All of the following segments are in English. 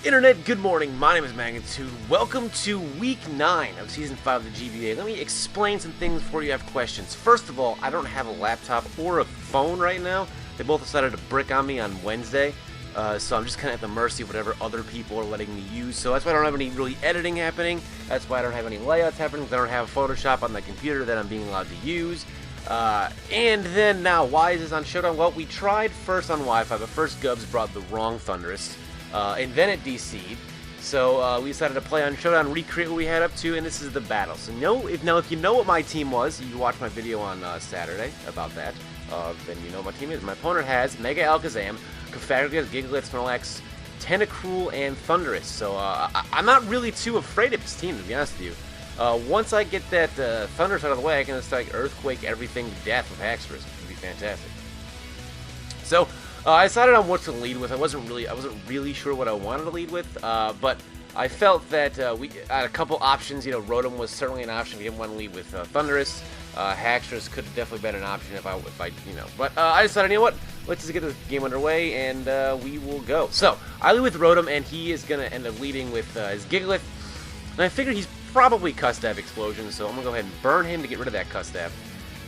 Internet, good morning. My name is Magnitude. Welcome to week 9 of season 5 of the GBA. Let me explain some things before you have questions. First of all, I don't have a laptop or a phone right now. They both decided to brick on me on Wednesday, so I'm just kind of at the mercy of whatever other people are letting me use. So that's why I don't have any really editing happening. That's why I don't have any layouts happening. I don't have Photoshop on the computer that I'm being allowed to use. And then now, why is this on Showdown? Well, we tried first on Wi-Fi, but first Gubs brought the wrong Thunderous. And then it DC'd, so we decided to play on Showdown, recreate what we had up to, and this is the battle. So if you know what my team was, you can watch my video on Saturday about that, then you know what my team is. My opponent has Mega Alakazam, Confabulous, Gigalith, Snorlax, Tentacruel, and Thunderous. So I'm not really too afraid of this team, to be honest with you. Once I get that Thunderous out of the way, I can just like Earthquake everything to death with Haxorus, which would be fantastic. So I decided on what to lead with. I wasn't really sure what I wanted to lead with, but I felt that we had a couple options. You know, Rotom was certainly an option if you didn't want to lead with Thunderous. Haxorus could have definitely been an option if I But I decided, you know what? Let's just get this game underway, and we will go. So I lead with Rotom, and he is gonna end up leading with his Gigalith. And I figured he's probably Custab Explosion, so I'm gonna go ahead and burn him to get rid of that Custab.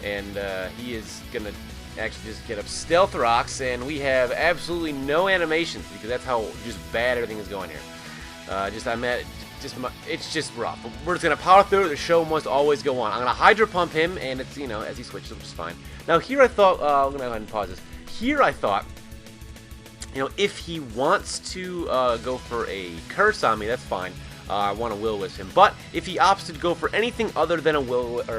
And he is gonna actually just get up Stealth Rocks, and we have absolutely no animations because that's how just bad everything is going here. It's just rough. We're just gonna power through. The show must always go on. I'm gonna Hydro Pump him, and it's, you know, as he switches, which is fine. Now here I thought, I'm gonna go ahead and pause this. Here I thought, you know, if he wants to go for a Curse on me, that's fine. I want to Will-Wisp him, but if he opts to go for anything other than a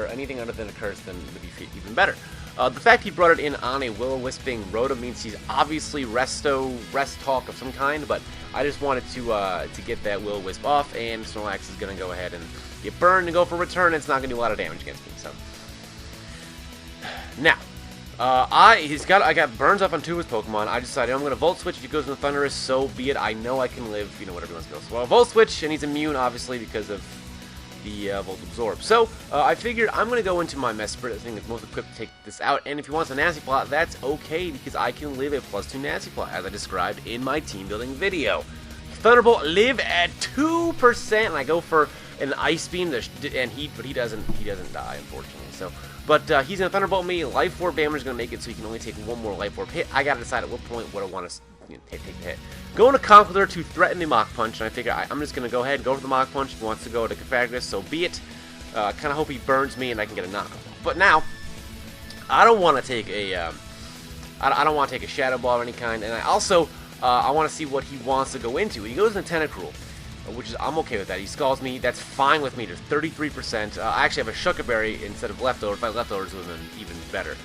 anything other than a Curse, then it would be even better. The fact he brought it in on a Will-O-Wisping Rotom means he's obviously Rest Talk of some kind, but I just wanted to get that Will-O-Wisp off, and Snorlax is going to go ahead and get burned and go for return. It's not going to do a lot of damage against me. So now, I got burns up on 2 of his Pokemon. I decided I'm going to Volt Switch. If he goes into Thunderous, so be it. I know I can live, you know, whatever he wants to go. So I'll Volt Switch, and he's immune, obviously, because of the Volt Absorb. So I figured I'm going to go into my Mesprit. I think it's most equipped to take this out, and if he wants a Nasty Plot, that's okay, because I can live a +2 Nasty Plot, as I described in my team building video. Thunderbolt live at 2%, and I go for an Ice Beam, and he doesn't die, unfortunately. So, but he's going to Thunderbolt me. Life Orb Bammer is going to make it so he can only take one more Life Orb hit. I got to decide at what point what I want to take the hit. Going to Conkeldurr to threaten the Mach Punch, and I figure I'm just going to go ahead and go for the Mach Punch. If he wants to go to Confabulous, so be it. Kind of hope he burns me and I can get a knockoff. But now, I don't want to take a I don't want to take a Shadow Ball of any kind, and I also I want to see what he wants to go into. He goes into Tentacruel, which is, I'm okay with that. He Scalds me, that's fine with me. There's 33%. I actually have a Shuca Berry instead of Leftovers. My Leftovers would have been even better.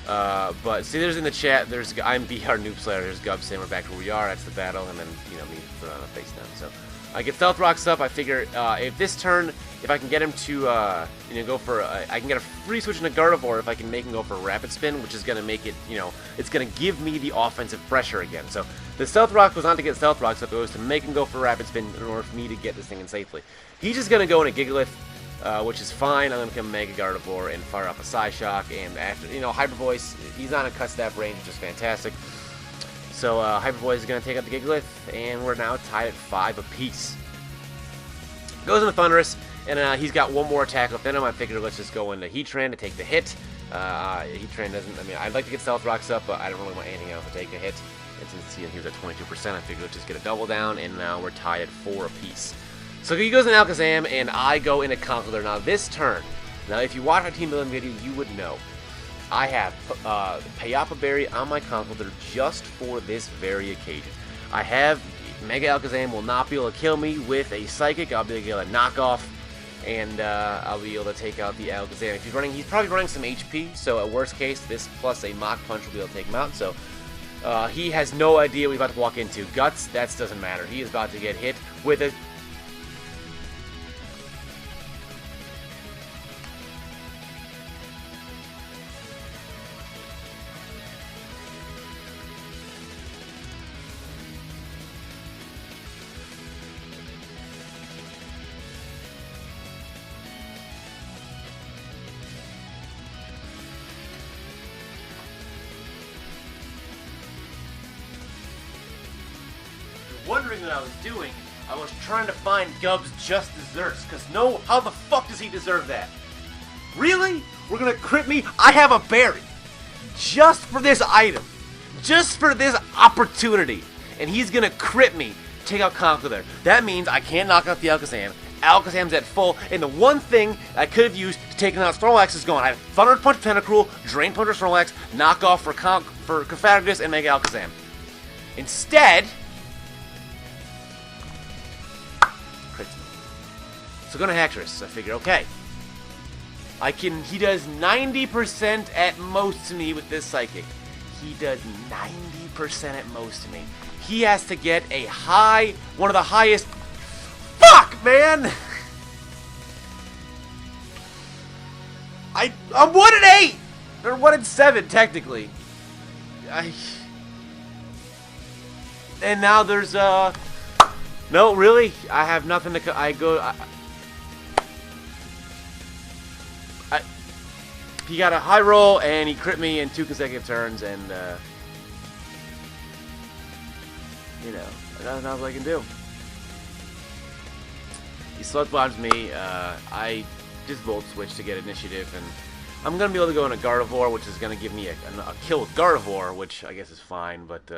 But see, there's in the chat, there's I'm BR Noob Slayer, there's Gub saying we're back where we are, that's the battle, and then, you know, me put on a face down. So I get Stealth Rocks up. I figure if this turn, if I can get him to, you know, go for, I can get a free switch into Gardevoir if I can make him go for Rapid Spin, which is going to make it, you know, it's going to give me the offensive pressure again. So the Stealth Rock was not to get Stealth Rocks up, it was to make him go for Rapid Spin in order for me to get this thing in safely. He's just going to go into Gigalith, which is fine. I'm going to come Mega Gardevoir and fire up a Psyshock, and after, you know, Hyper Voice, he's on a Custab range, which is fantastic. So Hyper Voice is going to take out the Gigalith, and we're now tied at 5 apiece. Goes into Thunderous, and he's got one more attack left in him. I figured let's just go into Heatran to take the hit. Heatran doesn't, I mean, I'd like to get Stealth Rocks up, but I don't really want anything else to take a hit. And since he was at 22%, I figured let's just get a double down, and now we're tied at 4 apiece. So he goes in Alakazam, and I go into Conkeldurr. Now this turn, if you watch my team building video, you would know I have Payapa Berry on my Conkeldurr just for this very occasion. I have Mega Alakazam will not be able to kill me with a Psychic. I'll be able to knock off, and I'll be able to take out the Alakazam. If he's probably running some HP, so at worst case, this plus a Mach Punch will be able to take him out. So he has no idea what he's about to walk into. Guts, that doesn't matter. He is about to get hit with a wondering what I was doing, I was trying to find Gub's just desserts, because no, how the fuck does he deserve that? Really? We're gonna crit me? I have a berry. Just for this item. Just for this opportunity. And he's gonna crit me. Take out Conquer there. That means I can't knock out the Alakazam. Alakazam's at full, and the one thing I could have used to take out Snorlax is gone. I have Thunder Punch Tentacruel, Drain Punch Snorlax, knock off for Cofagrigus, and Mega Alakazam. Instead, crits me. So go to Haxorus. I figure, okay. He does 90% at most to me with this Psychic. He does 90% at most to me. He has to get a high, one of the highest. Fuck, man! I'm 1-8! Or 1-7, technically. And now there's, no, really? I have nothing to, he got a high roll, and he crit me in 2 consecutive turns, and, you know, nothing else I can do. He slug bombs me. I just Volt Switch to get initiative, and I'm going to be able to go into Gardevoir, which is going to give me a kill with Gardevoir, which I guess is fine, but,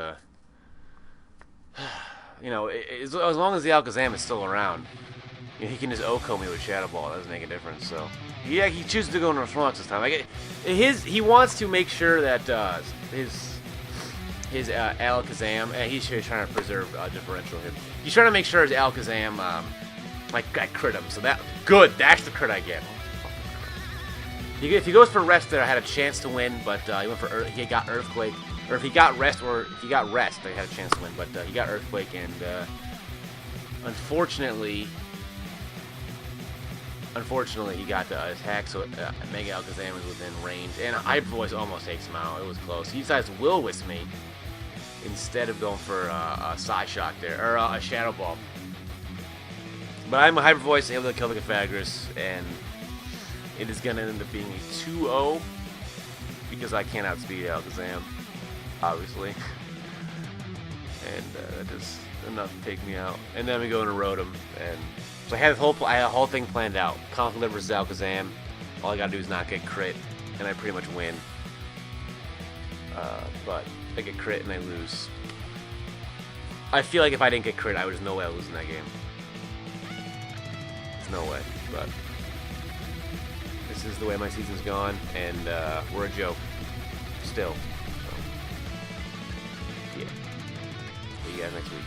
you know, as long as the Alakazam is still around, you know, he can just OHKO me with Shadow Ball. That doesn't make a difference, so... Yeah, he chooses to go into Snorlax this time. He wants to make sure that his Alakazam, he's trying to preserve differential hit. He's trying to make sure his Alakazam, like, I crit him. So that good. That's the crit I get. If he goes for Rest there, I had a chance to win, but he went for he got Earthquake, or if he got Rest, I had a chance to win, but he got Earthquake, and unfortunately, he got the attack, so Mega Alakazam was within range, and Hyper Voice almost takes him out. It was close. He decides to Will-Wisp me instead of going for a Psyshock there, or a Shadow Ball. But I'm a Hyper Voice, able to kill the Cofagrigus, and it is going to end up being a 2-0 because I can't outspeed Alakazam, obviously. And that is enough to take me out. And then we go into Rotom, and so I had a whole thing planned out. Conquer versus Alakazam. All I gotta do is not get crit, and I pretty much win. But I get crit and I lose. I feel like if I didn't get crit, there's no way I was losing that game. There's no way. But this is the way my season's gone, and we're a joke. Still. So, yeah. See you guys next week.